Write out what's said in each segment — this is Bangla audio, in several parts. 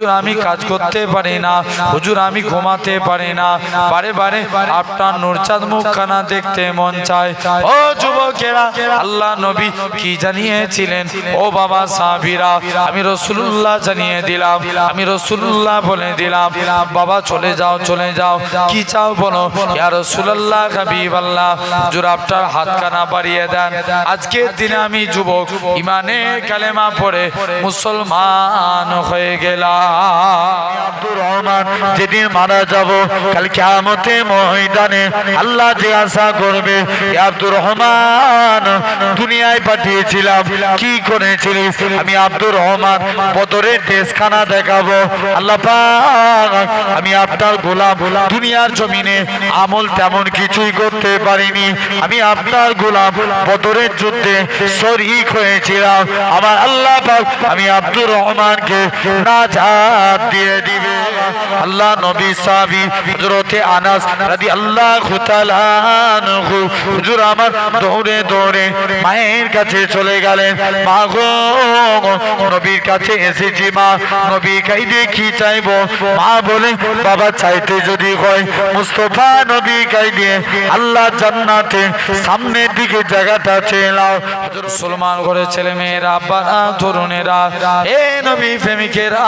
আমি কাজ করতে পারি না, হুজুর আমি ঘুমাতে পারি না, বারে বারে আপনার নূরচাঁদ মুখখানা দেখতে মন চায়। ও যুবকেরা, আল্লাহ নবী কি জানিয়েছিলেন? ও বাবা সাহাবীরা, আমি রাসূলুল্লাহ জানিয়ে দিলাম, আমি রাসূলুল্লাহ বলে দিলাম, বাবা চলে যাও চলে যাও, কি চাও বলো। ইয়া রাসূলুল্লাহ হাবিবাল্লাহ, হুজুর আপনার হাতখানা বাড়িয়ে দেন। আজকের দিনে আমি যুবক ইমানে কালেমা পড়ে মুসলমান হয়ে গেলাম। আব্দুর রহমান যেদিন মারা যাব, কাল কিয়ামতে ময়দানে আল্লাহ যে আশা করবে, আব্দুর রহমান দুনিয়ায় পাঠিয়েছিলাম, কি করেছিলিস? আমি আব্দুর রহমান বদরের দেশখানা দেখাবো। আল্লাহ পাক, আমি আপনার গোলাম, দুনিয়ার জমিনে আমল তেমন কিছুই করতে পারিনি, আমি আপনার গোলাম, বদরের যুদ্ধে শরীক হয়েছিলাম। আমার আল্লাহ পাক আমি আব্দুর রহমানকে নাজাত দিয়ে দিবে। আল্লাহ নবী সাহাবী হযরতে আনাস রাদিয়াল্লাহু তাআলা আনহু, হুজুর আমার দৌড়ে দৌড়ে মায়ের কাছে চলে গেলেন। মা গো, নবীর কাছে এসেছি মা, নবী কাইদে কি চাইবো? মা বলে, বাবা চাইতে যদি হয় মুস্তাফা নবী কাইদে আল্লাহ জান্নাতে সামনের দিকে জায়গাটা চেয়ে নাও। মুসলমান ঘরে ছেলে মেয়েরা, আব্বারা, তরুণেরা, এ নবী প্রেমিকেরা,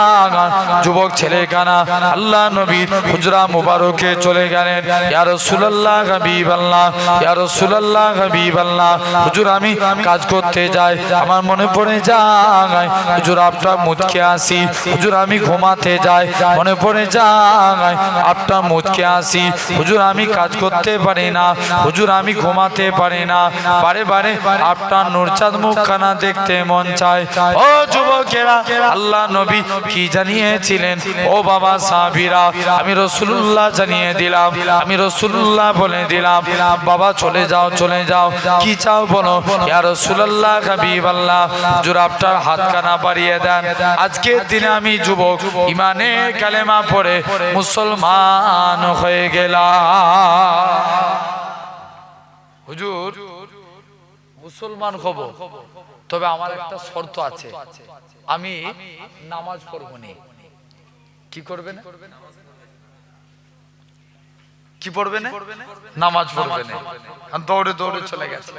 যুবক ছেলে কানা, আল্লাহ নবী হুজরা মুবারকে চলে গেলেন। ইয়া রাসূলুল্লাহ হাবিবাল্লাহ, ইয়া রাসূলুল্লাহ হাবিবাল্লাহ, হুজুর আমি কাজ করতে যাই, আমার মনে পড়ে যায় হুজুর আপনার মুখকে আসি, হুজুর আমি ঘুমাতে যাই, মনে পড়ে যায় আপনার মুখকে আসি, হুজুর আমি কাজ করতে পারি না, হুজুর আমি ঘুমাতে পারি না, বারে বারে আপনার নূরচাঁদ মুখখানা দেখতে মন চায়। ও যুবকেরা, আল্লাহ নবী কি জানিয়েছিলেন? ও বাবা সাহাবীরা, আমি রাসূলুল্লাহ জানিয়ে দিলাম, আমি রাসূলুল্লাহ বলে দিলাম, বাবা চলে যাও চলে যাও, কি চাও বলো। ইয়া রাসূলুল্লাহ হাবিবাল্লাহ, হুজুর আপনার হাতখানা বাড়িয়ে দেন। আজকের দিনে আমি যুবক ইমানে কালেমা পড়ে মুসলমান হয়ে গেলাম। হুজুর মুসলমান হব, তবে আমার একটা শর্ত আছে, আমি নামাজ পড়বো না। কি করবে না? কি পড়বে না? নামাজ পড়বে না। দৌড়ে দৌড়ে চলে গেছে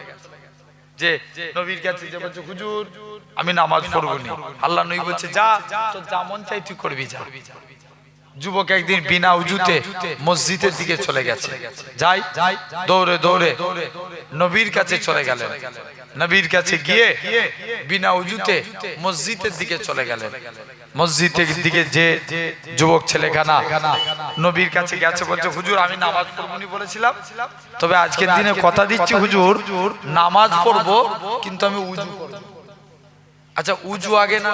যে নবীর কাছে যে বলছে, হুজুর আমি নামাজ পড়বো না। আল্লাহ নবী বলছে, যা তোর যা মন চাই তুই করবি, যা। যুবক একদিন বিনা উজুতে মসজিদের দিকে চলে গেছে, যাই দৌড়ে দৌড়ে নবীর কাছে চলে গেলেন। নবীর কাছে গিয়ে বিনা উজুতে মসজিদের দিকে চলে গেলেন। মসজিদের দিকে যে যুবক ছেলেখানা নবীর কাছে গেছে, বলছে, হুজুর আমি নামাজ পড়বনি বলেছিলাম, তবে আজকের দিনে কথা দিচ্ছি হুজুর নামাজ পড়বো, কিন্তু আমি উজু করব। আচ্ছা উজু আগে না?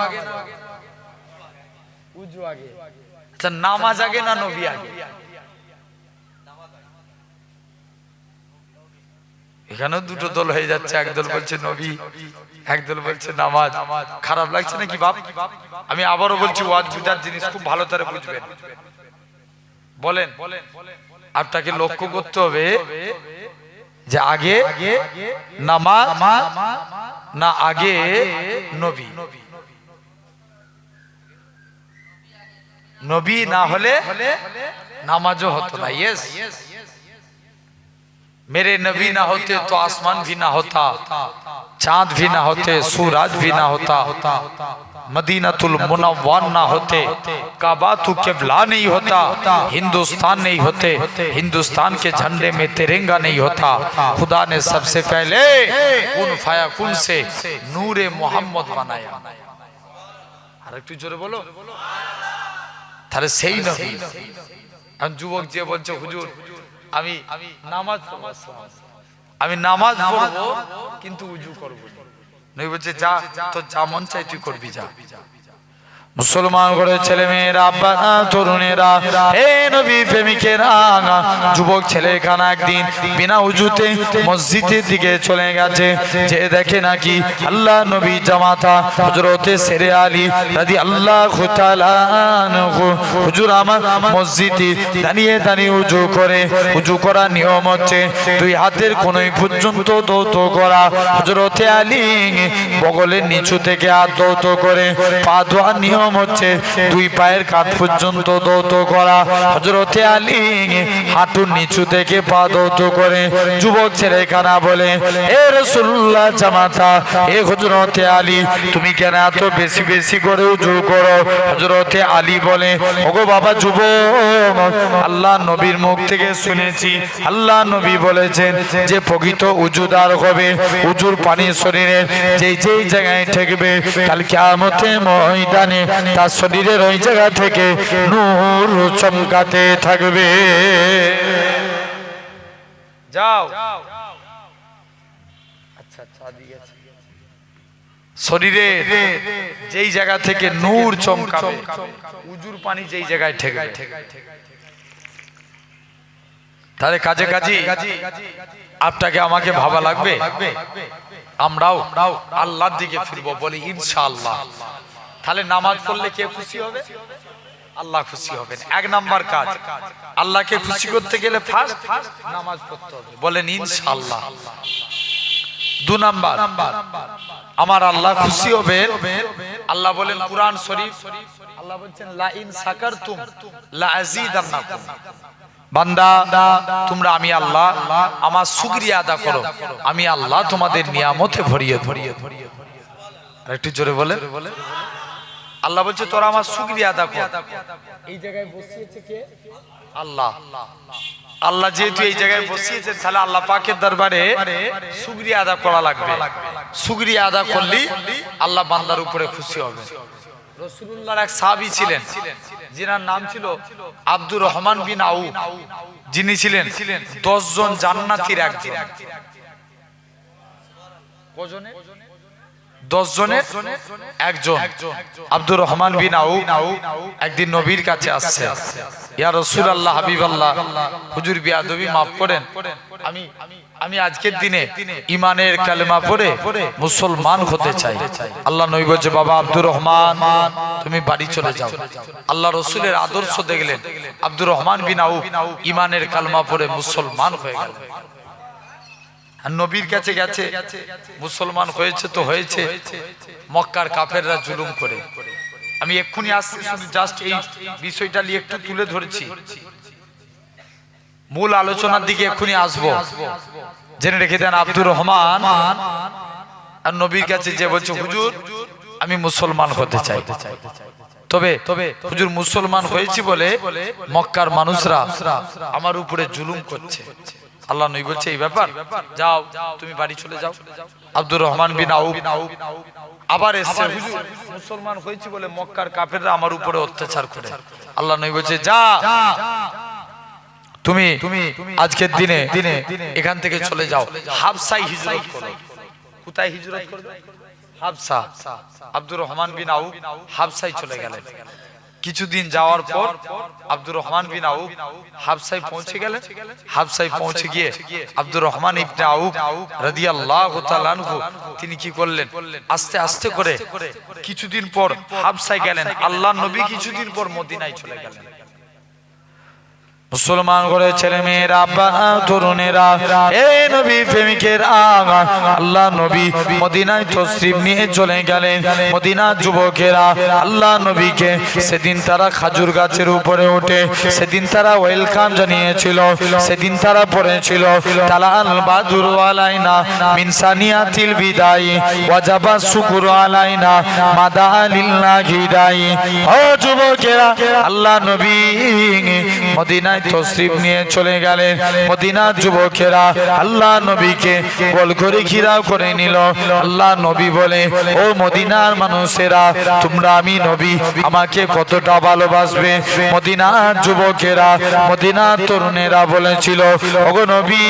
উজু আগে। আচ্ছা নামাজ আগে না নবী আগে? এখানেও দুটো দল হয়ে যাচ্ছে, একদল বলছে নবী, একদল বলছে নামাজ। খারাপ লাগছে নাকি বাপ? আমি আবারও বলছি, ওয়াজ বুঝার জিনিস খুব ভালো করে বুঝবেন। বলেন, আপনাকে লক্ষ্য করতে হবে যে আগে নামাজ না আগে নবী? নবী না হলে নামাজও হতো না। यस, मेरे नबी ना होते तो आसमान भी ना होता, चांद भी ना होते, सूरज भी ना होता, मदीनातुल मुनव्वर ना होते, काबा तू किबला नहीं होता, हिंदुस्तान नहीं होते, हिंदुस्तान के झंडे में तिरंगा नहीं होता। खुदा ने सबसे पहले कुन फायाकुन से नूरे मोहम्मद बनाया। আর একটু জোরে বলো। তাহলে সেই নবী। আর যুবক যে বলছে, হুজুর আমি নামাজ পড়বো, আমি নামাজ পড়বো কিন্তু উজু করবো না। নবী বলছে, যা তোর যা মন চাই তুই করবি, যা। মুসলমান ঘরে ছেলে মেয়েরা, আব্বারা, তরুণেরা, হে নবী প্রেমিকেরা, যুবক ছেলেখানা একদিন বিনা উজুতে মসজিদের দিকে চলে গেছে, যে দেখে নাকি আল্লাহ নবী জামাতা হযরতে শেরে আলী রাদিয়াল্লাহু তাআলা আনহু, হুজুর আমার মসজিদে দাঁড়িয়ে দাঁড়িয়ে উজু করে। উজু করার নিয়ম হচ্ছে দুই হাতের কোণই পর্যন্ত দৌত করা। হযরতে আলী বগলের নিচু থেকে হাত দৌত করে পা ধোয়ার নিয়ম নিয়ম হচ্ছে দুই পায়ের কাঁধ পর্যন্ত দৌত করা। হযরতে আলী হাঁটুর নিচু থেকে পা দৌত করে যুবক ছেলেখানা বলে, এ রাসূলুল্লাহ জামাতা, এ হযরতে আলী, তুমি কেন এত বেশি বেশি করে উজু করো? হযরতে আলী বলে, ওগো বাবা যুবক, আল্লাহ নবীর মুখ থেকে শুনেছি, আল্লাহ নবী বলেছেন যে প্রকৃত উজুদার হবে, উজুর পানি শরীরের যেই যেই জায়গায় ঠেকবে কাল কিয়ামতের ময়দানে তার শরীরের ওই জায়গা থেকে নূর চমকাতে থাকবে। যাও শরীরে যেই জায়গা থেকে নূর চমকাবে, উজুর পানি যেই জায়গায় ঠেকবে। তাহলে কাজে কাজে আপনাকে আমাকে ভাবা লাগবে, আমরাও আল্লাহর দিকে ফিরবো বলি ইনশাআল্লাহ। তাহলে নামাজ পড়লে কে খুশি হবে? আল্লাহ খুশি হবেন। এক নাম্বার কাজ, আল্লাহকে খুশি করতে গেলে ফার্স্ট নামাজ পড়তে হবে, বলেন ইনশাআল্লাহ। দু নাম্বার, আমার আল্লাহ খুশি হবে, আল্লাহ বলেন কুরআন শরীফ, আল্লাহ বলেন লা ইন সাকারতুম লা আযীদান্নাকুম, বান্দা তোমরা আমি আল্লাহ আমার শুকরিয়া আদা করো, আমি আল্লাহ তোমাদের নিয়ামতে ভরিয়ে ভরিয়ে। আর একটু জোরে বলে, আল্লাহ বলছে তোরা আমার শুকরিয়া আদা কর। এই জায়গায় বসিয়েছে কে? আল্লাহ। আল্লাহ যেহেতু এই জায়গায় বসিয়েছে, তাহলে আল্লাহ পাকের দরবারে শুকরিয়া আদা করা লাগবে। শুকরিয়া আদা করলি আল্লাহ বান্দার উপরে খুশি হবে। রাসূলুল্লাহর এক সাহাবী ছিলেন, যিনার নাম ছিল আব্দুর রহমান বিন আউফ, যিনি ছিলেন 10 জন জান্নাতীর একজন। কজনে? 10 জনের একজন। আব্দুর রহমান বিন আউফ একদিন নবীর কাছে আসছে, ইয়া রাসূলুল্লাহ, হাবিবাল্লাহ, হুজুর বিয়াদবি মাফ করেন, আমি আজকের দিনে ঈমানের কালেমা পড়ে মুসলমান হতে চাই। আল্লাহ নবী বলছে, বাবা আব্দুর রহমান, তুমি বাড়ি চলে যাও। আল্লাহ রাসূলের আদর্শ দেখলেন, আব্দুর রহমান বিন আউফ ঈমানের কালেমা পড়ে মুসলমান হয়ে গেল। আর নবীর কাছে গেছে, মুসলমান হয়েছে তো হয়েছে, মক্কার কাফেররা জুলুম করে। আমি এক্ষুনি আসছি, শুধু জাস্ট এই বিষয়টা নিয়ে একটু তুলে ধরেছি, মূল আলোচনার দিকে এক্ষুনি আসবো। জেনে রেখে দেন, আব্দুর রহমান আর নবীর কাছে যে বলছে, হুজুর আমি মুসলমান হতে চাই, তবে হুজুর মুসলমান হয়েছি বলে মক্কার মানুষরা আমার উপরে জুলুম করছে। আল্লাহ নবী বলছে, এই ব্যাপার, যাও তুমি বাড়ি চলে যাও। আব্দুর রহমান বিন আউফ আবার এসে, হুজুর মুসলমান হয়েছি বলে মক্কার কাফেররা আমার উপরে অত্যাচার করে। আল্লাহ নবী বলছে, যা তুমি আজকের দিনে এখান থেকে চলে যাও, হাবশায় হিজরত করো। কোথায় হিজরত করবে? হাবশা। আব্দুর রহমান বিন আউফ হাবশায় চলে গেলেন। কিছুদিন যাওয়ার পর আব্দুর রহমান বিন আউফ হাবশায় পৌঁছে গেলেন। হাবশায় পৌঁছে গিয়ে আব্দুর রহমান ইবনে আউফ রাদিয়াল্লাহু তাআলা আনহু তিনি কি করলেন, আস্তে আস্তে করে কিছুদিন পর হাবশায় গেলেন। আল্লাহর নবী কিছুদিন পর মদিনায় চলে গেলেন। মুসলমান করে ছেলে মেয়েরা, আব্বা তরুণেরা, এই নবী প্রেমিকের আল্লাহ নবী মদিনায় তশরিফ নিয়ে চলে গেলেন। মদিনার যুবকেরা আল্লাহ নবীকে সেদিন তারা খাজুর গাছের উপরে উঠে সেদিন তারা ওয়েলকাম জানিয়েছিল। সেদিন তারা পড়েছিল, তালাল বাদুর আলাইনা মিন সানিয়াতিল বিদাই ওয়াজাবা শুকুর আলাইনা মাদা লিল্লাহি দাই। ও যুবকেরা, আল্লাহ নবী মদিনায় তশরিফ নিয়ে চলে গেলেন। মদিনার যুবকেরা আল্লাহ নবীকে গোল করে ঘিরাও করে নিল। আল্লাহ নবী বলে, ও মদিনার মানুষেরা, তোমরা আমি নবী আমাকে কতটা ভালোবাসবে? মদিনার যুবকেরা, মদিনার তরুণেরা বলেছিল, ওগো নবী,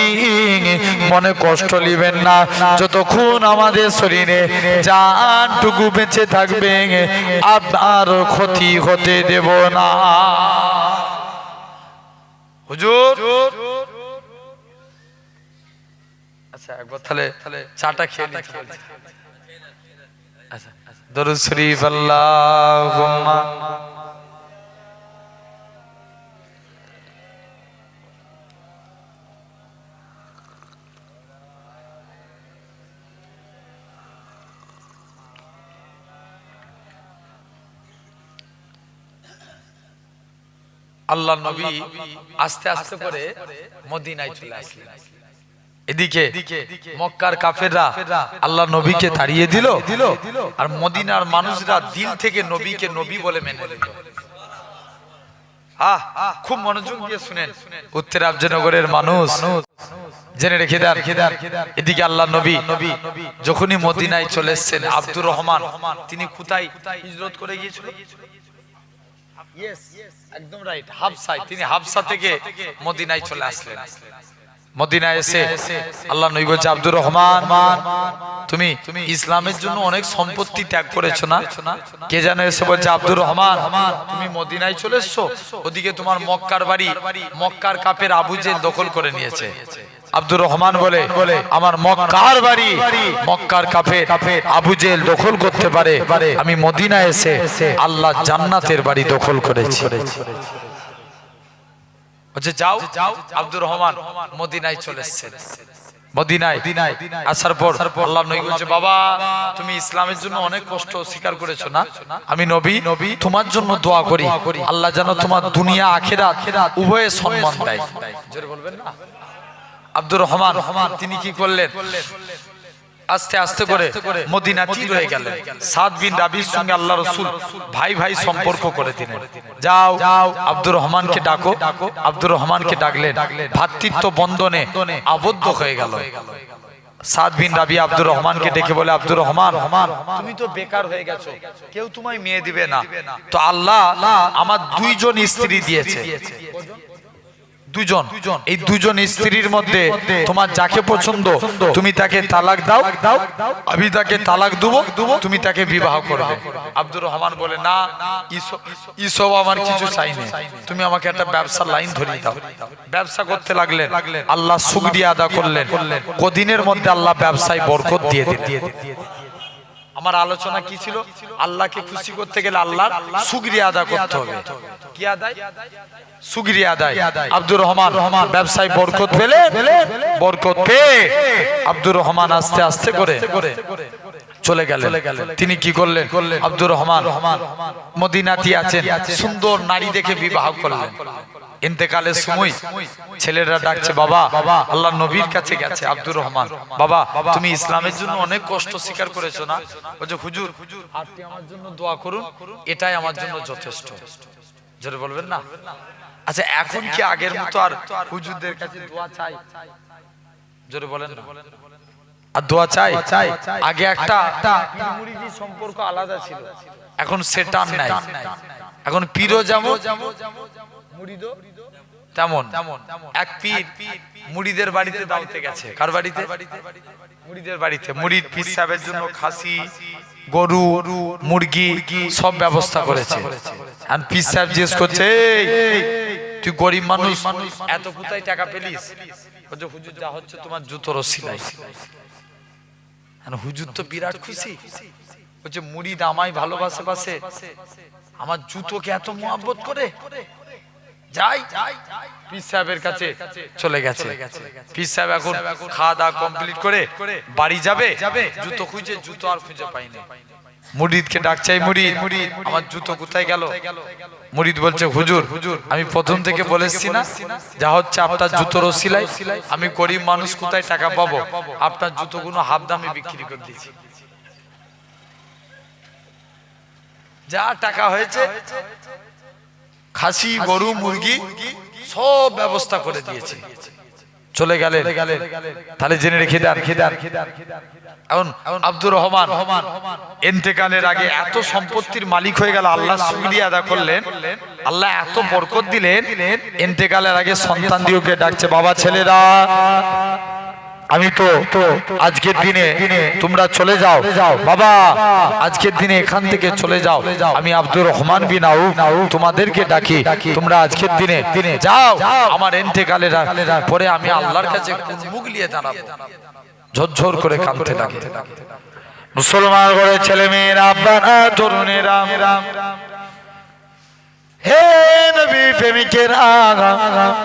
মনে কষ্ট নেবেন না, যতক্ষণ আমাদের শরীরে জানটুকু বেঁচে থাকবে আপনার ক্ষতি হতে দেব না। হুজুর, আচ্ছা একবার তাহলে চাটা খেয়ে নিতে হবে। আচ্ছা, দরুদ শরীফ আল্লাহুম্মা আল্লাহ নবী আস্তে আস্তে করে মদিনায় চলে আসলেন। এদিকে মক্কার কাফেররা আল্লাহ নবীকে তাড়িয়ে দিল, আর মদিনার মানুষরা দিল থেকে নবীকে নবী বলে মেনে নিল। খুব মনোযোগ দিয়ে শুনেন উত্তর আফজানগরের মানুষ, জেনে রেখে দেন। এদিকে আল্লাহ নবী যখনই মদিনায় চলে এসেছেন, আব্দুর রহমান তিনি কোথায় হিজরত করে গিয়েছিল? একদম রাইট, হাবশায়। তিনি হাবশা থেকে মদিনায় চলে আসলেন। মদিনায় এসে আল্লাহ নবী বলছে, আব্দুর রহমান তুমি ইসলামের জন্য অনেক সম্পত্তি ত্যাগ করেছো না? কে জানে এসে বলছে, আব্দুর রহমান তুমি মদিনায় চলে এসছো, ওদিকে তোমার মক্কার বাড়ি মক্কার কাফের আবু জেল দখল করে নিয়েছে। আব্দুর রহমান বলে, আমার মক্কার বাড়ি মক্কার কাফের আবু জেল দখল করতে পারে, আমি মদিনায় এসে আল্লাহ জান্নাতের বাড়ি দখল করেছি। যাও। আব্দুর রহমান মদিনায় চলে এসেছেন। মদিনায় আসার পর আল্লাহ নবী বলছে, বাবা তুমি ইসলামের জন্য অনেক কষ্ট স্বীকার করেছো না? আমি নবী তোমার জন্য দোয়া করি, আল্লাহ যেন তোমার দুনিয়া আখিরাত উভয়ে সম্মান দেয়। জোরে বলবেন না? আব্দুর রহমান তিনি কি করলেন? আস্তে আস্তে করে মদিনাতেই রয়ে গেলেন। সাদ বিন রাবির সঙ্গে আল্লাহ রাসূল ভাই ভাই সম্পর্ক করে দিলেন। যাও আব্দুর রহমানকে ডাকো। আব্দুর রহমানকে ডাকলেন, ভ্রাতৃত্ব বন্ধনে আবদ্ধ হয়ে গেল। সাদ বিন রাবি আব্দুর রহমানকে ডেকে বলে, আব্দুর রহমান তুমি তো বেকার হয়ে গেছো, কেউ তোমায় মেয়ে দিবে না, তো আল্লাহ আমার দুইজন স্ত্রী দিয়েছে। দুজন, এই দুজন স্ত্রীর মধ্যে তোমার যাকে পছন্দ তুমি তাকে তালাক দাও, আমি তাকে তালাক দেবো, তুমি তাকে বিবাহ করবে। আব্দুর রহমান বলে, না ইসব আমার কিছু চাই না, তুমি আমাকে একটা ব্যবসার লাইন ধরিয়ে দাও। ব্যবসা করতে লাগলেন। আল্লাহ শুকরিয়া আদা করলেন, কদিনের মধ্যে আল্লাহ ব্যবসায় বরকত দিয়ে দিলেন। আমার আলোচনা কি ছিল? আল্লাহকে খুশি করতে গেলে আল্লাহর শুকরিয়া আদা করতে হবে। কি আদায়? শুকরিয়া আদায়। আব্দুর রহমান ব্যবসায় বরকত পেলে, বরকত পেয়ে আব্দুর রহমান আস্তে আস্তে করে চলে গেলেন। তিনি কি করলেন? আব্দুর রহমান মদিনাতে আছেন, সুন্দর নারী দেখে বিবাহ করলেন। ইন্তেকালের সময় ছেলেরা ডাকছে, বাবা আল্লাহ নবীর কাছে গেছে আব্দুর রহমান, বাবা তুমি ইসলামের জন্য অনেক কষ্ট স্বীকার করেছো না? বলছে, হুজুর আপনি আমার জন্য দোয়া করুন, এটাই আমার জন্য যথেষ্ট। জোরে বলবেন না? আচ্ছা এখন কি আগের মতো আর হুজুরদের কাছে দোয়া চাই? জোরে বলেন না? আর দোয়া চাই? আগে একটা মুরিদি সম্পর্ক আলাদা ছিল, এখন সেটা নাই। এখন পীরও যেমন মুরিদও তেমন। এক পীর মুরিদের বাড়িতে দাওয়াতে গেছে। কার বাড়িতে? মুরিদের বাড়িতে। মুরিদ পীর সাহেবের জন্য খাসি, গরু, মুরগি সব ব্যবস্থা করেছে। আর পীর সাহেব জিজ্ঞেস করছে, তুই গরিব মানুষ, এত কোথায় টাকা পেলিস? বলছে, হুজুর যা হচ্ছে তোমার জুতোর সিলাই। হুজুর তো বিরাট খুশি। বলছে, মুরিদ আমায় ভালোবাসে বাসে, আমার জুতোকে এত মহব্বত করে, যাই পীর সাহেবের কাছে চলে গেছে। পীর সাহেব এখন খাওয়া দাওয়া কমপ্লিট করে বাড়ি যাবে, জুতো খুঁজে, জুতো আর খুঁজে পাইনি। মুরিদকে ডাকছে, মুরিদ আমার জুতো কোথায় গেল? মুরিদ বলছে, হুজুর আমি প্রথম থেকে বলেছি না, যা হচ্ছে আপনার জুতোর সিলাই, আমি গরিব মানুষ কোথায় টাকা পাবো, আপনার জুতোগুলো হাফ দামে বিক্রি করে দিয়েছি, যা টাকা হয়েছে খাসি, গরু, মুরগি সব ব্যবস্থা করে দিয়েছে। চলে গেলেন। তাহলে জেনে রেখে দেন, এখন আব্দুর রহমান ইন্তেকালের আগে এত সম্পত্তির মালিক হয়ে গেল, আল্লাহ শুকরিয়া আদা করলেন, আল্লাহ এত বরকত দিলেন। ইন্তেকালের আগে সন্তান দিওকে ডাকছে, বাবা ছেলেরা আমি তো আজকের দিনে তোমরা চলে যাও, বাবা আজকের দিনে এখান থেকে চলে যাও, আমি আব্দুর রহমান বিন আউফ তোমাদেরকে ডাকি, তোমরা আজকের দিনে যাও, আমার ইন্তেকালের পরে আমি আল্লাহর কাছে মুখ নিয়ে দাঁড়াবো। ঝরঝর করে কাঁদতে লাগে। মুসলমান ঘরে ছেলে মেয়েরা, আব্বারা, তরুণেরা, হে নবী প্রেমিকেরা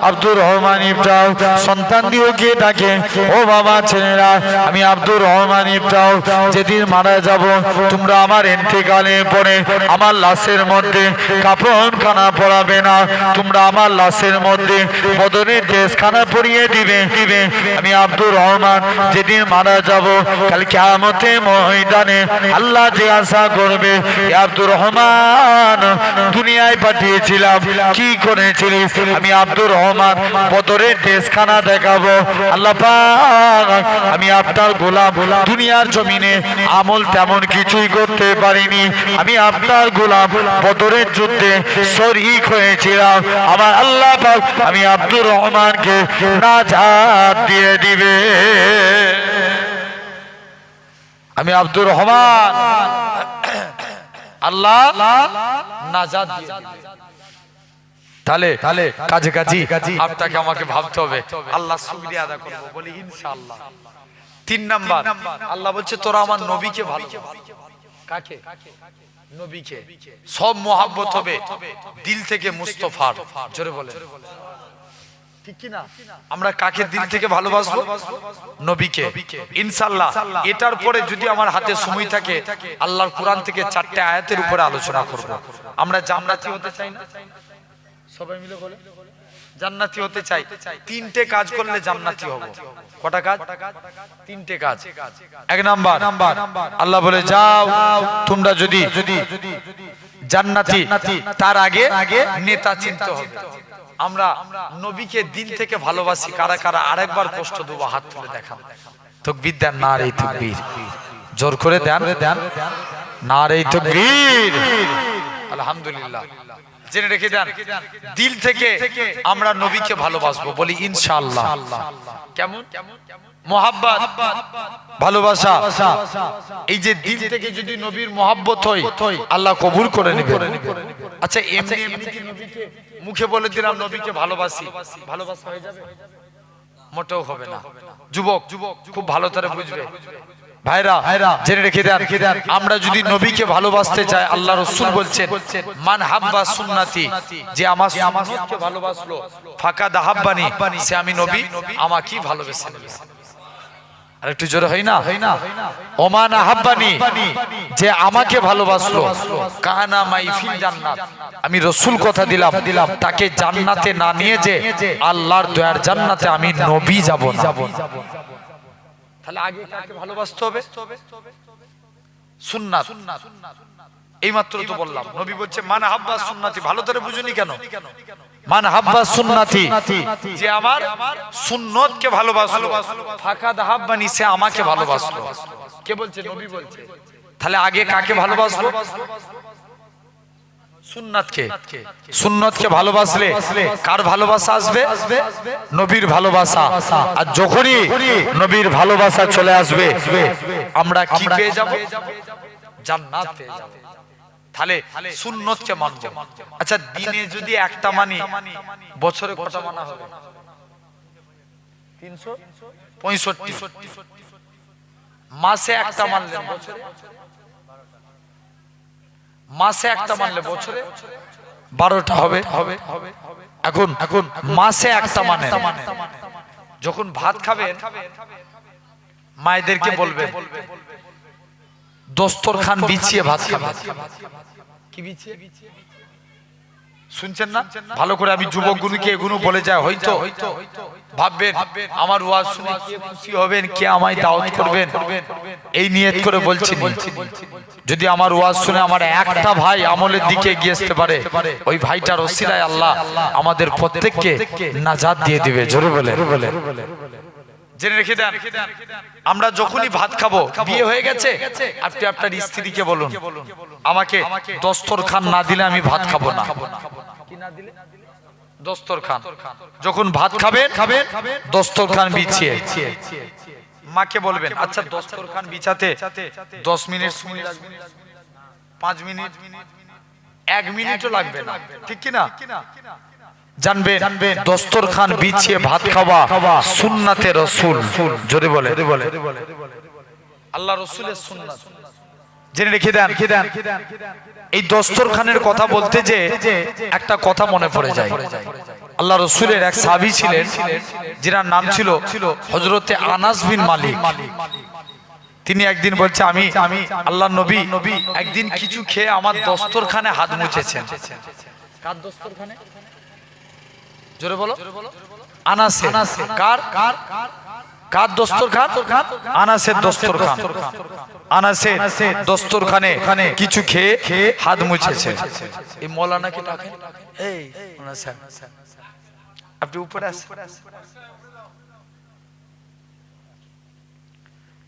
আব্দুর রহমান ইফতাও সন্তান দিও কে ডাকে, ও বাবা ছেলেরা আমি আব্দুর রহমান ইফতাও যেদিন মারা যাব তোমরা আমার ইন্তেকালের পরে আমার লাশের মধ্যে কাফন খানা পরাবে না, তোমরা আমার লাশের মধ্যে বদরের ড্রেসখানা পরিয়ে দিবে। আমি আব্দুর রহমান যেদিন মারা যাব কাল কিয়ামতে ময়দানে আল্লাহ যে আশা করবে, আব্দুর রহমান দুনিয়ায় পাঠিয়েছিলাম কি করেছিলিস? আমি আব্দুর রহমান বদরের ড্রেসখানা দেখাবো। আল্লাহ পাক আমি আপনার গোলাম দুনিয়ার জমিনে আমল তেমন কিছুই করতে পারিনি, আমি আপনার গোলাম বদরের যুদ্ধে শরীক হয়েছিলাম। আমার আল্লাহ পাক আমি আব্দুর রহমানকে নাজাত দিয়ে দিবে। আমি আব্দুর রহমান আল্লাহ নাজাত দিয়ে দিবে। তাহলে কাজে কাজী আপনাকে আমাকে ভাবতে হবে, আল্লাহ শুকরিয়া আদা করব বলি ইনশাআল্লাহ। 3 নাম্বার আল্লাহ বলছে তোরা আমার নবীকে ভালোবাস। কাকে? নবীকে। সব মোহাব্বত হবে দিল থেকে মুস্তাফার। জোরে বলে ঠিক কি না? আমরা কাকে দিল থেকে ভালোবাসবো? নবীকে ইনশাআল্লাহ। এটার পরে যদি আমার হাতে সময় থাকে আল্লাহর কোরআন থেকে 4টে আয়াতের উপরে আলোচনা করব। আমরা জান্নাতি হতে চাই না? সবাই মিলে বলে জান্নাতি হতে চাই। 3টে কাজ করলে জান্নাতি হব। কটা কাজ? 3টে কাজ। 1 নাম্বার আল্লাহ বলে যাও তোমরা যদি জান্নাতি তার আগে নেতা চিনতে হবে। আমরা নবীকে দিল থেকে ভালোবাসি কারা কারা? আরেকবার কষ্ট দেব, হাত তুলে দেখান। তাকবীর দেন, নারে তাকবীর। জোর করে দেন, নারে তাকবীর। আলহামদুলিল্লাহ। জেনে রেখে দেন দিল থেকে আমরা নবীকে ভালোবাসবো বলি ইনশাআল্লাহ। কেমন মোহাব্বত ভালোবাসা? এই যে দিল থেকে যদি নবীর মোহাব্বত হয় আল্লাহ কবুল করে নেবেন। আচ্ছা এমনি কি নবীকে মুখে বলে দিলাম নবীকে ভালোবাসি, ভালোবাসা হয়ে যাবে? মোটেও হবে না। যুবক খুব ভালো করে বুঝবে, ভাইরা জেনে রেখে দেন আমরা যদি নবীকে ভালোবাসতে চাই আল্লাহ রাসূল বলছেন মান হাব্বা সুন্নতি, যে আমার সুন্নতকে ভালোবাসলো ফাকাদ হাব্বানি, সে আমি নবী আমাকেই ভালোবেসে নেবে। আর একটু জোরে হয় না? ওমান হাব্বানি, যে আমাকে ভালোবাসলো কানা মাই ফিল জান্নাত, আমি রাসূল কথা দিলাম তাকে জান্নাতে না নিয়ে যে আল্লাহর দয়ার জান্নাতে আমি নবী যাব না। তাহলে আগে কাকে ভালোবাসতে হবে? সুন্নাত। এইমাত্র তো বললাম নবী বলছে মান হাব্বা সুন্নতি। ভালো করে বুঝুনি কেন? মান হাব্বা সুন্নতি, যে আমার সুন্নতকে ভালোবাসলো ফাকাদ হাব্বানি, সে আমাকে ভালোবাসলো। কে বলছে? নবী বলছে। তাহলে আগে কাকে ভালোবাসবো? সুন্নাতকে। সুন্নাতকে ভালোবাসলে কার ভালোবাসা আসবে? নবীর ভালোবাসা। আর যখনই নবীর ভালোবাসা চলে আসবে আমরা কি পেয়ে যাব? জান্নাত পেয়ে যাব। তাহলে সুন্নতকে মানব। আচ্ছা দিনে যদি একটা মানি বছরে কত মানা হবে? 365। মাসে একটা মানলেন বছরে, মাসে একটা মানলে বছরে 12টা হবে। এখন মাসে একটা মানে যখন ভাত খাবেন মায়েদেরকে বলবেন দস্তরখান বিছিয়ে ভাত খাবেন। কি বিছিয়ে? শুনছেন না? ভালো করে আমি যুবকগুলোকে এগুলো বলে যায়, হয়তো ভাববেন আমার ওয়াজ শুনে কে খুশি হবেন, কে আমায় দাওয়াত করবেন, এই নিয়ত করে বলছি। যদি আমার ওয়াজ শুনে আমার একটা ভাই আমলের দিকে এগিয়ে আসতে পারে ওই ভাইটার ওসিলায় আল্লাহ আমাদের প্রত্যেককে নাজাত দিয়ে দিবে। জোরে বলে জেনে রেখে দেন আমরা যখনই ভাত খাবো, বিয়ে হয়ে গেছে আপনি আপনার স্ত্রীকে বলুন আমাকে দস্তরখান না দিলে আমি ভাত খাবো না। কি না দিলে? দস্তরখান। যখন ভাত খাবেন দস্তরখান বিছিয়ে মাকে বলবেন আচ্ছা দস্তরখান বিছাতে 10 মিনিট সময় লাগবে, 5 মিনিট, 1 মিনিটও লাগবে না, ঠিক কি না? জানবেন দস্তরখান বিছিয়ে ভাত খাওয়া সুন্নাতে রাসূল। জোরে বলে আল্লাহ রাসূলের সুন্নাত। জেনে রেখে দেন। এই দস্তরখানের কথা বলতে যে একটা কথা মনে পড়ে যায়। আল্লাহ রসুলের এক সাহাবী ছিলেন, যার নাম ছিল হযরতে আনাস বিন মালিক। তিনি একদিন বলছে, আমি আল্লাহ নবী একদিন কিছু খেয়ে আমার দস্তরখানে হাত মুছেছেন। কার দস্তরখানে? জোরে বলো। আনাসের। কার কার দস্তরখান? আনাসের দস্তরখান। আনাসের দস্তরখানে কিছু খেয়ে হাত মুছেছে। এই মৌলানাকে ডাকেন, এই মৌলানা সাহেব আপনি উপরে আসেন।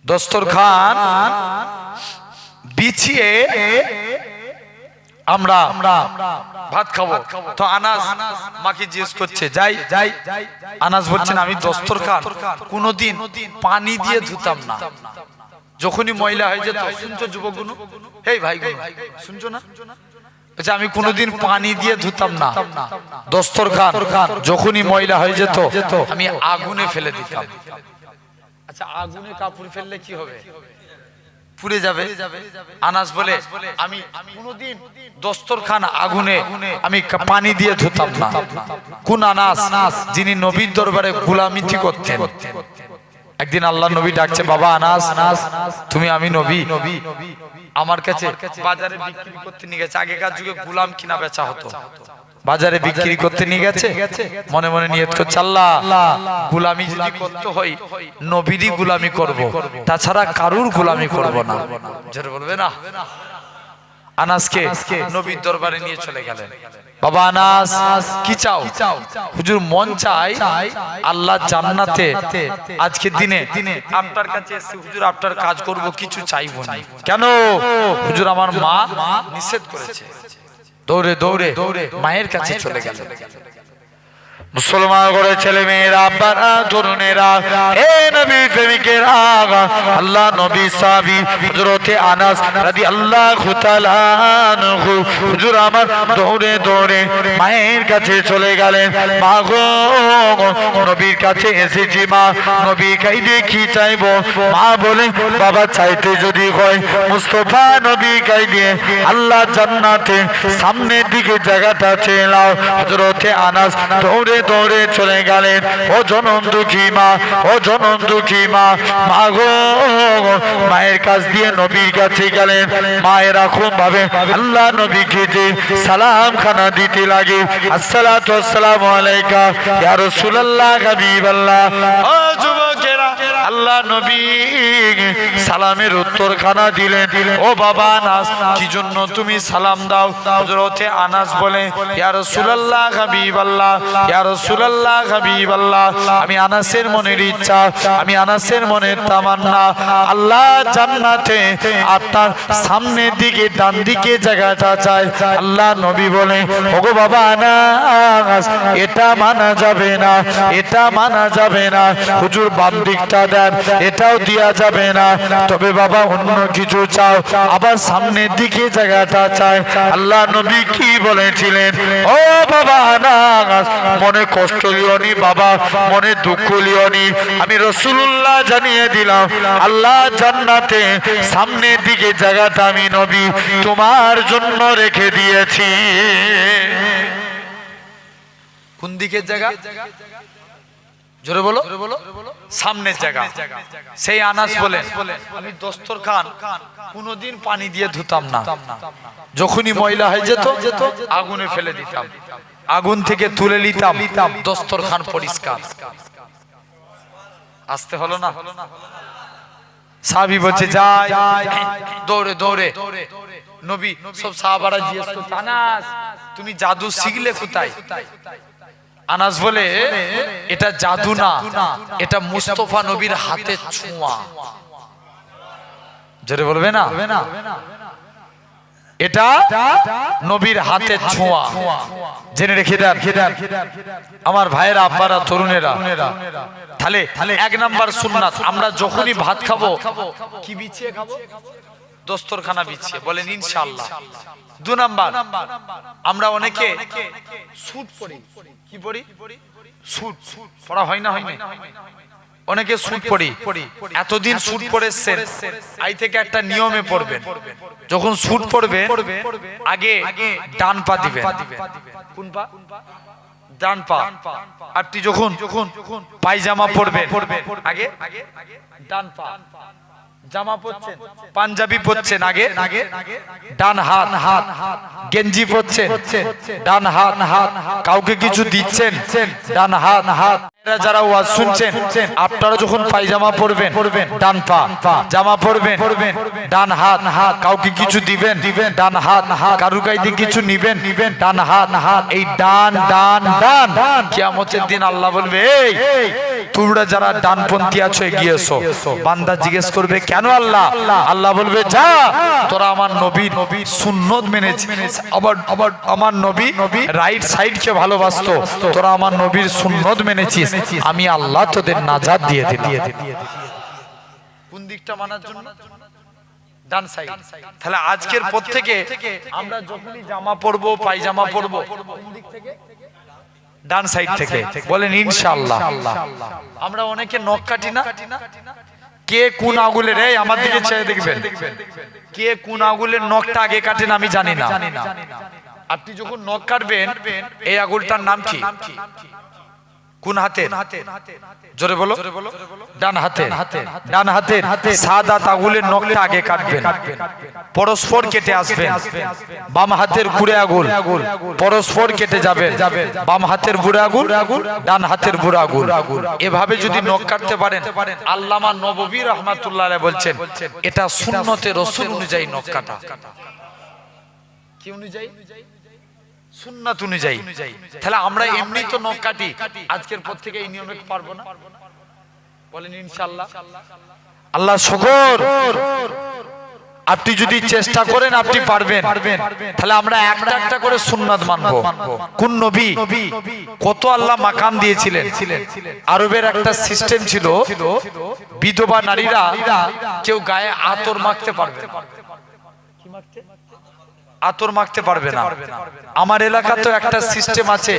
দস্তরখান বিছিয়ে আমরা ভাত খাবো। তো আনাস মাকে জিজ্ঞেস করছে, যাই। আনাস বলছেন, আমি দস্তরখান কোনোদিন পানি দিয়ে ধুতাম না। যখনই ময়লা হয়ে যেত, শুনছো যুবকগুলো, এই ভাইগুলো শুনছো না? আচ্ছা, আমি কোনোদিন পানি দিয়ে ধুতাম না। দস্তরখান যখনই ময়লা হয়ে যেত আমি আগুনে ফেলে দিতাম। আচ্ছা, আগুনে কাপড় ফেললে কি হবে? পুড়ে যাবে। আনাস বলে, আমি কোনোদিন দস্তরখান আগুনে আমি পানি দিয়ে ধুতাম না। কোন আনাস? যিনি নবীর দরবারে গোলামিতি করতেন। একদিন আল্লাহ নবী ডাকছে, বাবা আনাস, তুমি আমি নবী আমার কাছে বাজারে বিক্রি করতে নিয়ে গেছে। আগেকার যুগে গোলাম কিনা বেচা হতো, বাজারে বিক্রি করতে নিয়ে গেছে। মনে মনে নিয়ত করছে, আল্লাহ গোলামি যদি করতে হয় নবীরই গোলামি করব, তাছাড়া কারুর গোলামি করব না। জোরে বলবে না। আনাসকে নবীর দরবারে নিয়ে চলে গেলেন। বাবা আনাস, কি চাও? হুজুর, মন চাই আল্লাহ জান্নাতে আজকের দিনে আপনার কাছে এসে হুজুর আপনার কাজ করব, কিছু চাইবো না। কেন? হুজুর আমার মা নিষেধ করেছে। দৌড়ে দৌড়ে মায়ের কাছে চলে গেল। মুসলমান করে ছেলে মেয়েরা, আব্বারা, তরুণেরা, এ নবী প্রেমিকেরা, আল্লাহ নবী সাহাবী হযরতে আনাস রাদিয়াল্লাহু তাআলা আনহু হুজুর আমার দৌড়ে দৌড়ে মায়ের কাছে চলে গেলেন। মা গো, নবীর কাছে এসেছি মা, নবী কাই দেখি চাইবো। মা বলে, বাবা চাইতে যদি হয় মুস্তাফা নবী কাই দিয়ে আল্লাহ জান্নাতে সামনের দিকে জায়গাটা চেয়ে নাও। হযরতে আনাস দৌড়ে দৌড়ে চলে গেলেন। ও জনম দুঃখী মা, ও জনম দুঃখী মা, মা গো, মায়ের কাছ দিয়ে নবীর কাছে গেলেন। মায়ের এরকম ভাবে আল্লাহ নবীকে যে সালাম খানা দিতে লাগে, আসসালাতু ওয়াসসালামু আলাইকা ইয়া রাসূলুল্লাহ হাবিবাল্লাহ। ও যুবকেরা, আল্লাহ নবী সালামের উত্তর খানা দিলেন। ও বাবা আনাস, কি জন্য তুমি সালাম দাও? হযরতে আনাস বলে, ইয়া রাসূলুল্লাহ হাবিবাল্লাহ, ইয়া রাসূলুল্লাহ হাবিবাল্লাহ, আমি আনাসের মনের ইচ্ছা, আমি আনাসের মনের তামান্না, আল্লাহ জান্নাতে আপনার সামনের দিকে ডান দিকে জায়গাটা চাই। আল্লাহ নবী বলে, ওগো বাবা আনাস, এটা মানা যাবে না, এটা মানা যাবে না। হুজুর বাম দিকটা দেন, এটাও দেয়া যাবে না। তবে বাবা অন্য কিছু চাও, আবার সামনের দিকে জায়গাটা চাই। আল্লাহ নবী কি বলেছিলেন? ও বাবা আনাস, মনে কষ্ট লিওনি বাবা, মনে দুঃখ লিওনি। আমি রাসূলুল্লাহ জানিয়ে দিলাম, আল্লাহ জান্নাতে সামনের দিকে জায়গাটা আমি নবী তোমার জন্য রেখে দিয়েছি। কোন দিকের জায়গা? জোরে বলো। সামনের জায়গা। সেই আনাস বলে, আমি দস্তরখান কোনোদিন পানি দিয়ে ধুতাম না। যখনই ময়লা হয়ে যেত আগুনে ফেলে দিতাম, আগুন থেকে তুলে নিতাম, দস্তরখান পরিষ্কার। আসতে হলো না? সাহাবী বলছে, যাই। দৌড়ে দৌড়ে নবী সব সাহাবারা জিজ্ঞেস করছে, আনাস তুমি জাদু শিখলে কোথায়? আনাস বলে, এটা জাদু না, এটা মুস্তাফা নবীর হাতের ছোঁয়া। জোরে বলবে না? এটা নবীর হাতের ছোঁয়া। জেনে রেখে দেন আমার ভাইয়েরা, আব্বারা, তরুণেরা। তাহলে এক নাম্বার সুন্নাত, আমরা যখনই ভাত খাবো কি বিছিয়ে খাবো? দস্তরখানা বিছিয়ে। বলেন ইনশাআল্লাহ। 2 নাম্বার, আমরা অনেকে স্যুট পরি। কি পরি? স্যুট পরা হয় না? হয় না? অনেকে স্যুট পরি, এতদিন স্যুট পরেছেন, আই থেকে একটা নিয়মে পড়বেন, যখন স্যুট পরবেন আগে ডান পা দিবেন। কোন পা? ডান পা। আপনি যখন পায়জামা পরবেন আগে ডান পা। জামা পরছেন, পাঞ্জাবি পরছেন আগে ডান হাত, গেঞ্জি পরছেন ডান হাত, কাউকে কিছু দিচ্ছেন ডান হাত। যারা ওয়াজ শুনছেন আপনারা যখন পায়জামা পরবেন ডান পা, জামা পরবেন ডান হাত, কাউকে কিছু দিবেন ডান হাত, কারুর কাছে কিছু নিবেন ডান হাত। এই ডান ডান ডান কিয়ামতের দিন আল্লাহ বলবে, এই তোমরা যারা ডানপন্থী আছো এগিয়ে এসো। বান্দা জিজ্ঞেস করবে কেন আল্লাহ? আল্লাহ বলবে, যা তোরা আমার নবীর সুন্নত মেনেছিস, আবার আমার নবী রাইট সাইডকে ভালোবাসতো, তোরা আমার নবীর সুন্নত মেনেছিস, আমি আল্লাহ তোদের নাজাত দিয়ে দিলাম। কোন দিকটা মানার জন্য? ডান সাইড। তাহলে আজকের পর থেকে আমরা যখনই জামা পরবো, পায়জামা পরবো, কোন দিক থেকে? ডান সাইড থেকে। বলেন ইনশাআল্লাহ। আমরা অনেকে নখ কাটি না, কে কোন আঙুলের, এই আমার দিকে চেয়ে দেখবেন, কে কোন আঙুলের নখটা আগে কাটেন আমি জানি না। আপনি যখন নখ কাটবেন এই আঙুলটার নাম কি? কোন হাতে? জোরে বলো। ডান হাতে। ডান হাতের সাদা আঙুলের নখটা আগে কাটবেন, পরস্পর কেটে আসবেন। বাম হাতের বুড়ে আঙুল পরস্পর কেটে যাবে, বাম হাতের বুড়ে আঙুল ডান হাতের বুড়ে আঙুল। এভাবে যদি নখ কাটতে পারেন, আল্লামা নববী রাহমাতুল্লাহ আলাইহি বলছেন এটা সুন্নতে রাসূল অনুযায়ী নখ কাটা। কি অনুযায়ী? সুন্নাত অনুযায়ী। তাহলে আমরা এমনি তো নখ কাটি, আজকের পর থেকে এই নিয়মে পারবো না? বলেন ইনশাআল্লাহ। আল্লাহ শুকর, আপনি যদি চেষ্টা করেন আপনি পারবেন। তাহলে আমরা একটা একটা করে সুন্নাত মানবো। কোন নবী কত আল্লাহ মাকাম দিয়েছিলেন। আরবের একটা সিস্টেম ছিল, বিধবা নারীরা কেউ গায়ে আতর মাখতে পারবে না। কি মাখতে? আতর মাখতে পারবে না। আমার এলাকাতেও একটা সিস্টেম আছে,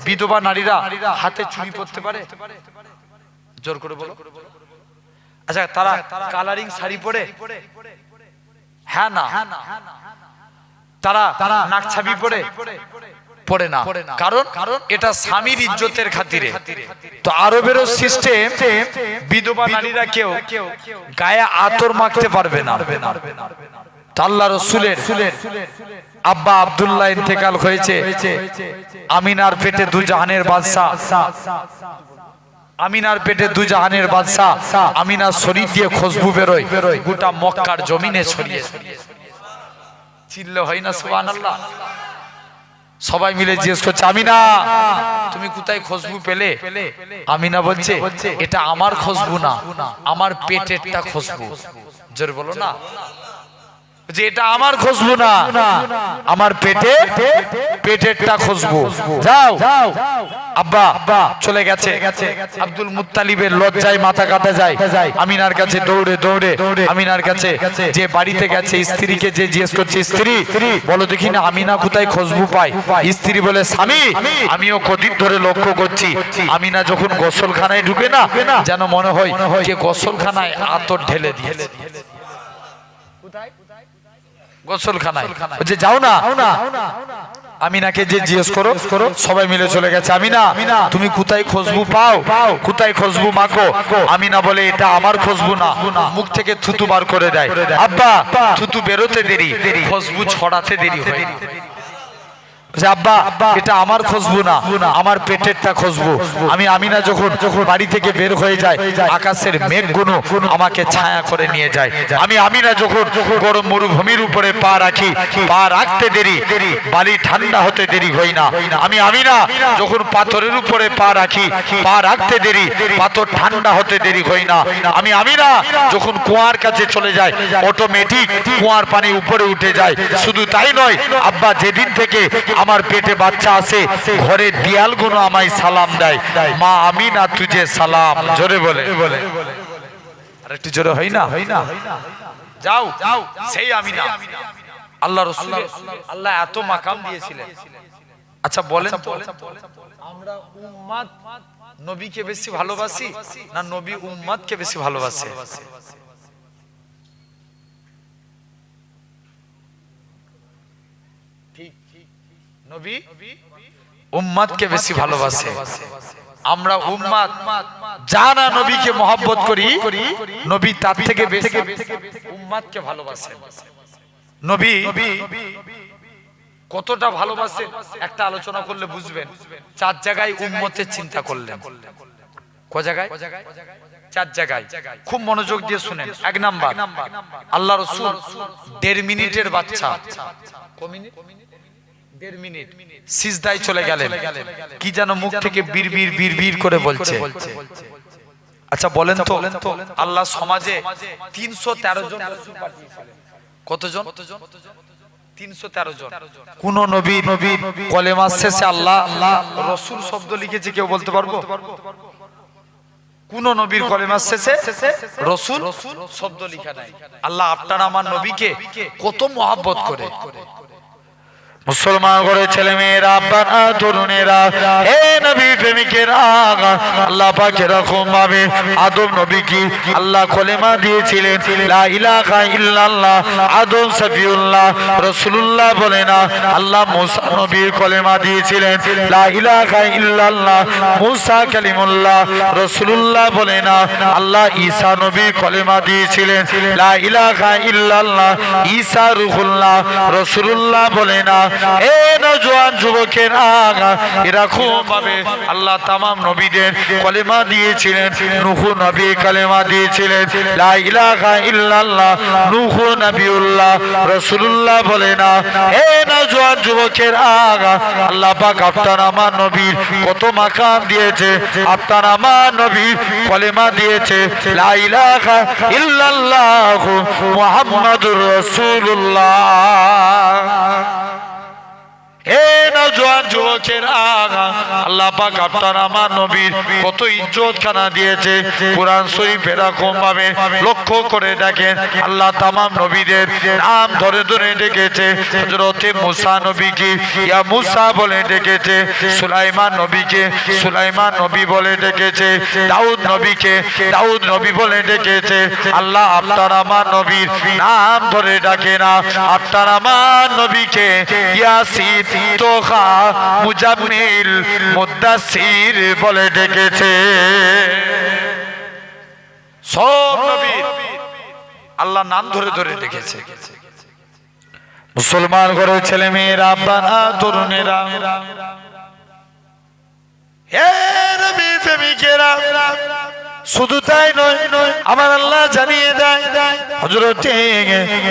বিধবা নারীরা হাতে চুড়ি পরতে পারে। জোর করে বলো। আচ্ছা, তারা কালারিং শাড়ি পরে? হ্যাঁ না। তারা নাক ছাবি পরে? পড়ে না। কারণ এটা স্বামীর ইজ্জতের খাতিরে। তো আরবেরও সিস্টেম, বিধবা নারীরা কেউ গায়ে আতর মাখতে পারবে না। আল্লাহ রাসূলের আব্বা আব্দুল্লাহ ইন্তেকাল হয়েছে, আমিনার পেটে দু জাহানের বাদশা, আমিনার পেটে দু জাহানের বাদশা, আমিনার শরীর দিয়ে খুশবু বেরোয় গোটা মক্কার জমিনে ছড়িয়ে। চিল্লে হয় না সুবহানাল্লাহ? সবাই মিলে জিজ্ঞেস করছে, আমিনা তুমি কোথায় খুশবু পেলে? আমিনা বলছে, এটা আমার খুশবু না, আমার পেটেরটা খুশবু। জোরে বলো না, যে এটা আমার খুশবু না, আমার পেটেরটা খুশবু। যাও। আব্বা চলে গেছে, আব্দুল মুত্তালিবের লজ্জায় মাথা কাটা যায়। আমিনার কাছে দৌড়ে আমিনার কাছে যে বাড়িতে গেছে, স্ত্রীকে যে জিজ্ঞেস করছে, স্ত্রী বলো দেখি না আমিনা কোথায় খুশবু পায়? স্ত্রী বলে, স্বামী আমিও কদিন ধরে লক্ষ্য করছি, আমিনা যখন গোসলখানায় ঢুকে না, যেন মনে হয় যে গোসলখানায় আতর ঢেলে দিয়েছে। কোথায়? গোসলখানায়। বলছে যাও না। আমিনাকে যে জিজ্ঞেস করো, সবাই মিলে চলে গেছে। আমিনা তুমি কোথায় খুশবু পাও, কোথায় খুশবু মাখো? আমিনা বলে, এটা আমার খুশবু না। মুখ থেকে থুতু বার করে দেয়। আব্বা থুতু বেরোতে দেরি, খুশবু ছড়াতে দেরি হয়। আব্বা এটা আমার খুশবু না, আমার পেটেরটা খুশবু। আমি আমিনা যখন বাড়ি থেকে বের হয়ে যায়, আকাশের মেঘগুলো আমাকে ছায়া করে নিয়ে যায়। আমি আমিনা যখন গরম মরুভূমির উপরে পা রাখি, পা রাখতে দেরি, বালি ঠান্ডা হতে দেরি হয় না। আমি আমিনা যখন পাথরের উপরে পা রাখি, পা রাখতে দেরি, পাথর ঠান্ডা হতে দেরি হয় না। আমি আমিনা যখন কুয়ার কাছে চলে যায়, অটোমেটিক কুয়ার পানি উপরে উঠে যায়। শুধু তাই নয়, আব্বা যেদিন থেকে আমার পেটে বাচ্চা আছে, ঘরের দেয়ালগুলো আমায় সালাম দেয়, মা আমিনা তুঝে সালাম। জোরে বলে, আর একটু জোরে হয় না? যাও সেই আমিনা। আল্লাহ রাসূল আল্লাহ এত মাকাম দিয়েছিলেন, আচ্ছা বলেন তো, আমরা উম্মাত নবীকে বেশি ভালোবাসি না নবী উম্মাতকে বেশি ভালোবাসে? নবী উম্মাতকে বেশি ভালোবাসে। আমরা উম্মাত যারা নবীকে মহব্বত করি, নবী তার থেকে বেশি উম্মাতকে ভালোবাসে। নবী কতটা ভালোবাসেন একটা আলোচনা করলে বুঝবেন। 4 জায়গায় উম্মতের চিন্তা করলেন। ক জায়গায়? 4 জায়গায়। খুব মনোযোগ দিয়ে শুনেন। 1 নাম্বার, আল্লাহ রাসূল 1.5 মিনিটের বাচ্চা, ক মিনিট? 1.5 মিনিট সিজদায় চলে গেলেন, কি যেন মুখ থেকে বিড়বিড় বিড়বিড় করে বলছে। আচ্ছা বলেন তো, আল্লাহ সমাজে 313 জন রাসূল পাঠিয়েছিলেন। কতজন? 313 জন। কোন নবী কলেমা শেষে আল্লাহ রাসূল শব্দ লিখেছে কেউ বলতে পারবো? কোন নবীর কলেমা শেষে রাসূল শব্দ লেখা নাই। আল্লাহ আপনার আমার নবীকে কত মহব্বত করে। মুসলমান করে ছেলে মেয়েরা, আব্বারা, তরুণেরা, হে নবী প্রেমিকেরা, আল্লাহ পাক এরকম ভাবে আদম নবীকে আল্লাহ কলেমা দিয়েছিলেন, লা ইলাহা ইল্লাল্লাহ। আদম সফিউল্লাহ রাসূলুল্লাহ বলে না, আল্লাহ মুসা নবীর কলেমা দিয়েছিলেন, লা ইলাহা ইল্লাল্লাহ। মুসা কালিমুল্লাহ রাসূলুল্লাহ বলে না, আল্লাহ ঈসা নবীর কলেমা দিয়েছিলেন, লা ইলাহা ইল্লাল্লাহ। ঈসা রূহুল্লাহ রাসূলুল্লাহ বলে না। এ নওজোয়ান যুবকেরা, এরকম ভাবে আল্লাহ তামাম নবীদের কলেমা দিয়েছিলেন। নূহ নবী কলেমা দিয়েছিলেন, লা ইলাহা ইল্লাল্লাহ। নূহ নবিউল্লাহ রাসূলুল্লাহ বলে না। হে নওজোয়ান যুবকেরা, আল্লাহ পাক আপনার আমার নবীর কত মাকাম দিয়েছে। আপনার আমার নবীর কলেমা দিয়েছে, লা ইলাহা ইল্লাল্লাহ মুহাম্মাদুর রাসূলুল্লাহ। হে নওজোয়ান যুবকেরা, আল্লাহ পাক আপনার আমার নবীর কত ইজ্জত খানা দিয়েছে। কুরআন শরীফ এরকম ভাবে লক্ষ্য করে দেখেন, আল্লাহ তামাম নবীদের নাম ধরে ধরে ডেকেছে। হযরতে মুসা নবীকে ইয়া মুসা বলে ডেকেছে, সুলাইমান নবীকে সুলাইমান নবী বলে ডেকেছে, দাউদ নবীকে দাউদ নবী বলে ডেকেছে। আল্লাহ আপনার আমার নবীর নাম ধরে ডাকে না, আপনার আমার নবীকে ইয়াসিন, তোহা, মুজাম্মিল, মুদ্দাসির বলে ডেকেছে। সব নবী আল্লাহ নাম ধরে ধরে ডেকেছে। মুসলমান ঘরের ছেলে মেয়েরা, আব্বারা, তরুণেরা, হে নবী প্রেমিকেরা, শুধু তাই নয়, আমার আল্লাহ জানিয়ে দেয়, হযরতে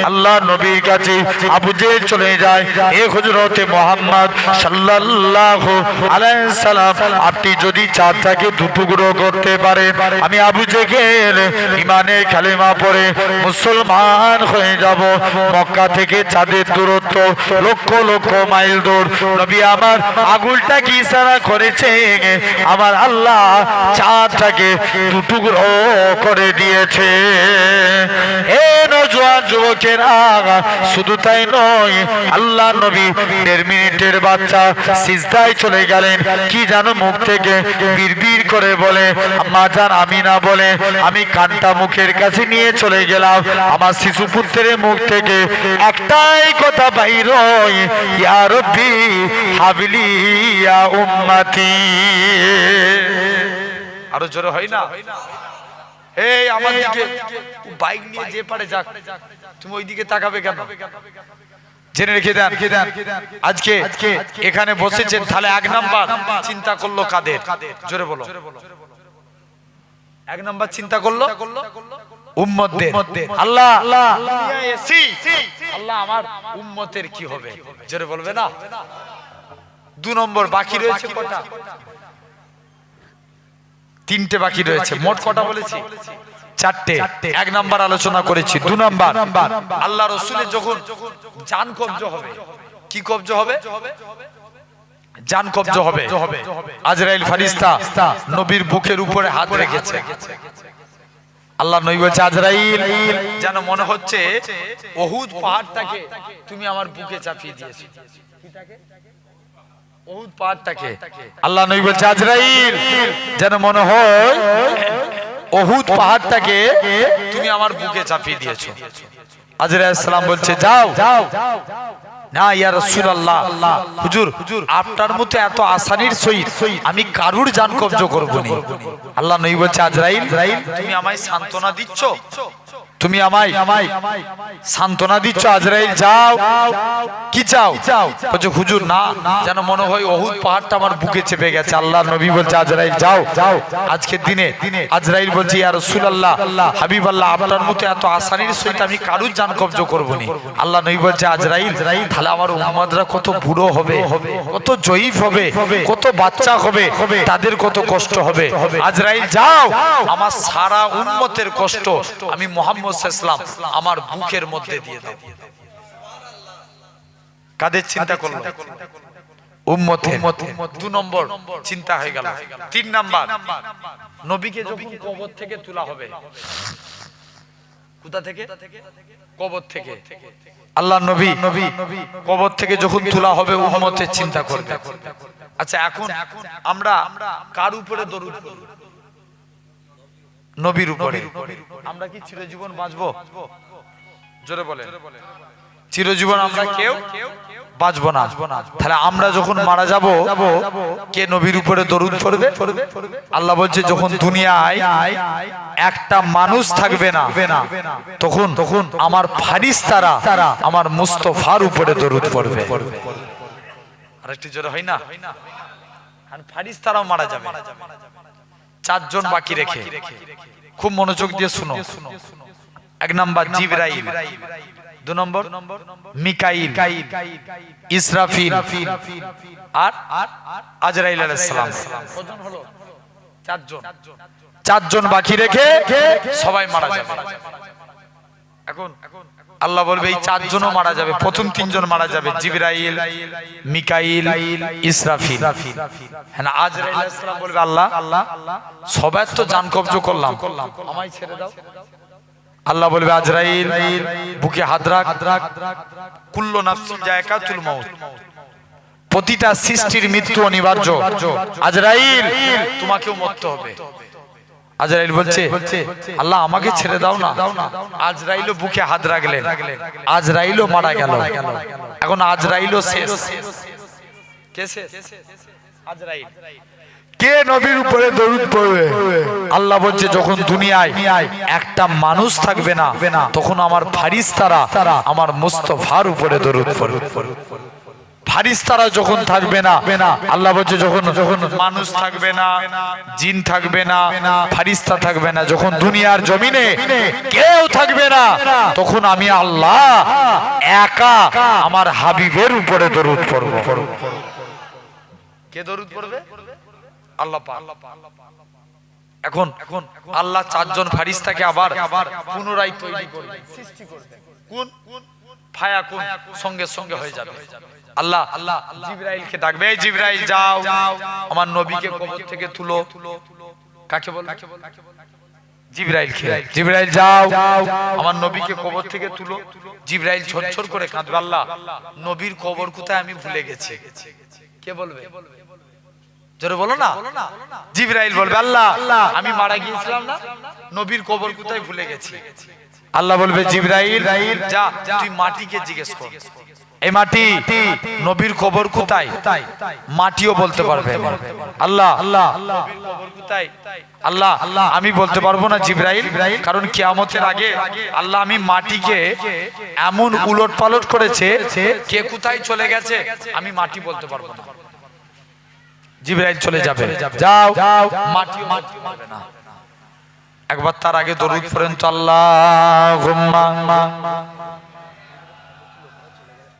আল্লাহ নবীর কাছে আবু জেহেল চলে যায়, এ হযরতে মুহাম্মদ সাল্লাল্লাহু আলাইহি সাল্লাম, আপনি যদি চাঁদটাকে দুটুকরো করতে পারেন, আমি আবু জেহেল ঈমানের কালেমা পড়ে মুসলমান হয়ে যাব। মক্কা থেকে চাঁদের দূরত্ব লক্ষ লক্ষ মাইল দূর। নবী আমার আঙুলটা কি ইশারা করেছে, আমার আল্লাহ চাঁদটাকে টুকরো করে দিয়েছে। হে নওজোয়ান যুবকেরা, শুধু তাই নয়, আল্লাহ নবী 1.5 মিনিটের বাচ্চা সিজদায় চলে গেলেন, কি জানো মুখ থেকে বিড়বিড় করে বলে, আম্মা জান আমিনা বলে, আমি কান্তা মুখের কাছে নিয়ে চলে গেলাম। আমার শিশু পুত্রের মুখ থেকে একটাই কথা বাইর হয়, ইয়া রব্বি হাবলি ইয়া উম্মতি। আরো জোরে হয় না? এই আমার দিকে বাইক নিয়ে যে পারে যাক, তুমি ওই দিকে তাকাবে কেন? জেনে রেখে দেন, আজকে এখানে বসেছেন, তাহলে 1 নাম্বার চিন্তা করলো কাদের? জোরে বলো। 1 নাম্বার চিন্তা করলো উম্মতদের। আল্লাহ আল্লাহ আমার উম্মতের কি হবে? জোরে বলবে না? 2 নম্বর বাকি রয়েছে কটা? 3টে বাকি রয়েছে। মোট কটা বলেছি? 4টে। 1 নাম্বার আলোচনা করেছি। 2 নাম্বার, আল্লাহ রাসূলের যখন জান কবজ হবে। কি কবজ হবে? জান কবজ হবে। আজরাইল ফেরেশতা নবীর বুকের উপরে হাত রেখেছে। আল্লাহ নবী বলছে, আজরাইল, যেন মনে হচ্ছে উহুদ পাহাড়টাকে তুমি আমার বুকে চাপিয়ে দিয়েছো। উহুদ পাহাড়টাকে আল্লাহ নবী বলছে আজরাইল যেন মনে হয় উহুদ পাহাড়টাকে তুমি আমার বুকে চাপিয়ে দিয়েছো। আজরাইল আলাইহিস সালাম বলছে যাও না ইয়া রাসূলুল্লাহ, হুজুর আপনার মতো এত আসানির সহিত আমি কারুর জান কবজ করব না। আল্লাহ নবী বলছে আজরাইল তুমি আমায় সান্তনা দিচ্ছ, তুমি আমায় সান্তনা দিচ্ছ, আজরাইল যাও। কি চাও? বলছে হুজুর না যেন মনে হয় উহুদ পাহাড়টা আমার বুকে চেপে গেছে। আল্লাহ নবী বলছে আজরাইল যাও। আজকের দিনে আজরাইল বলছে ইয়া রাসূলুল্লাহ, হাবিবাল্লাহ, আপনার মতো এত আসানির সহিত আমি কারুর জান কবজ করব না। আল্লাহ নবী বলছে আজরাইল তাহলে আমার উম্মতরা কত বুড়ো হবে, কত জয়ীফ হবে, কত বাচ্চা হবে, তাদের কত কষ্ট হবে। আজরাইল যাও, আমার সারা উম্মতের কষ্ট আমি মুহাম্মদ সাল্লাল্লাহু আলাইহি ওয়াসাল্লাম আমার বুকের মধ্যে দিয়ে দাও। কাদের চিন্তা করলো? উম্মতের। 2 নম্বর চিন্তা হয়ে গেল। 3 নাম্বার, নবীকে যখন কবর থেকে তোলা হবে, কোথা থেকে? কবর থেকে। আল্লাহ নবী কবর থেকে যখন তোলা হবে উম্মতের চিন্তা করবে। আচ্ছা এখন আমরা কার উপরে দরুদ পড়ব? নবীর উপরে। আমরা কি চিরজীবন বাঁচবো? জোরে বলেন। চিরজীবন আমরা কেউ বাঁচবো না। তাহলে আমরা যখন মারা যাব কে নবীর উপরে দরুদ পড়বে? আল্লাহ বলছে যখন দুনিয়ায় একটা মানুষ থাকবে না তখন আমার ফারিস্তারা আমার মুস্তাফার উপরে দরুদ পড়বে। আরেকটি জোরে হয় না? আর ফারিস্তারাও মারা যাবে। 4 জন বাকি রেখে খুব মনোযোগ দিয়ে শুনো। 1 নাম্বার জিবরাইল, 2 নম্বর মিকাইল, ইসরাফিল আর আজরাইল আলাইহিস সালাম। কজন হলো? 4 জন। 4 জন বাকি রেখে সবাই মারা যাবে। এখন আল্লাহ বলবে এই 4 জনও মারা যাবে। প্রথম 3 জন মারা যাবে, জিবরাইল, মিকাইল, ইসরাফিল। হ্যাঁ, আজরাইল আলাইহিস সালাম বলবে আল্লাহ সবার তো জান কবজ করলাম, আমায় ছেড়ে দাও। আল্লাহ বলবে আজরাইল বুকে হাত রাখ। কুল্লু নাফসিন যায়কাতুল মাউত, প্রতিটা সৃষ্টির মৃত্যু অনিবার্য। আজরাইল তোমাকেও মরতে হবে। আজরাইল বলছে আল্লাহ আমাকে ছেড়ে দাও না। আজরাইলও বুকে হাত রাখলেন, আজরাইলও মারা গেল। এখন আজরাইলও শেষ। কে শেষ? আজরাইল। কে নবীর উপরে দরুদ পড়বে? আল্লাহ বলছে যখন দুনিয়ায় একটা মানুষ থাকবে না তখন আমার ফারিস্তারা আমার মুস্তাফার উপরে দরুদ পড়বে। ফারিস্তারা যখন থাকবে না, আল্লাহ বলছে যখন মানুষ থাকবে না, জিন থাকবে না, ফারিস্তা থাকবে না, যখন দুনিয়ার জমিনে কেউ থাকবে না তখন আমি আল্লাহ একা আমার হাবিবের উপরে দরুদ পড়ব। কে দরুদ পড়বে? আল্লাহ পাক। এখন আল্লাহ 4 জন ফারিস্তাকে আবার পুনরায় তৈরি করবে, সৃষ্টি করবে। কোন ফায়াকুন সঙ্গে সঙ্গে হয়ে যাবে। আল্লাহ জিবরাইলকে ডাকবে, এই জিবরাইল যাও আমার নবীকে কবর থেকে তুলো। কাকে বল? জিবরাইলকে। জিবরাইল যাও আমার নবীকে কবর থেকে তুলো। জিবরাইল ঝরঝর করে কাঁদবে, আল্লাহ নবীর কবর কোথায় আমি ভুলে গেছি। কে বলবে? জোরে বলো না। জিবরাইল বলবে আল্লাহ আমি মারা গিয়েছিলাম না, নবীর কবর কোথায় ভুলে গেছি। আল্লাহ বলবে জিবরাইল যা তুই মাটিকে জিজ্ঞেস কর, এই মাটি নবীর কবর কোথায়। মাটিও বলতে পারবে আল্লাহ কবর কোথায়? আল্লাহ আমি বলতে পারবো না জিবরাইল, কারণ কিয়ামতের আগে আল্লাহ আমি মাটিকে এমন উলট পালট করেছে কে কোথায় চলে গেছে আমি মাটি বলতে পারবো না। জিবরাইল চলে যাবে, যাও মাটি বলবে না। একবার তার আগে দরুদ পড়েন তো আল্লাহুম্মা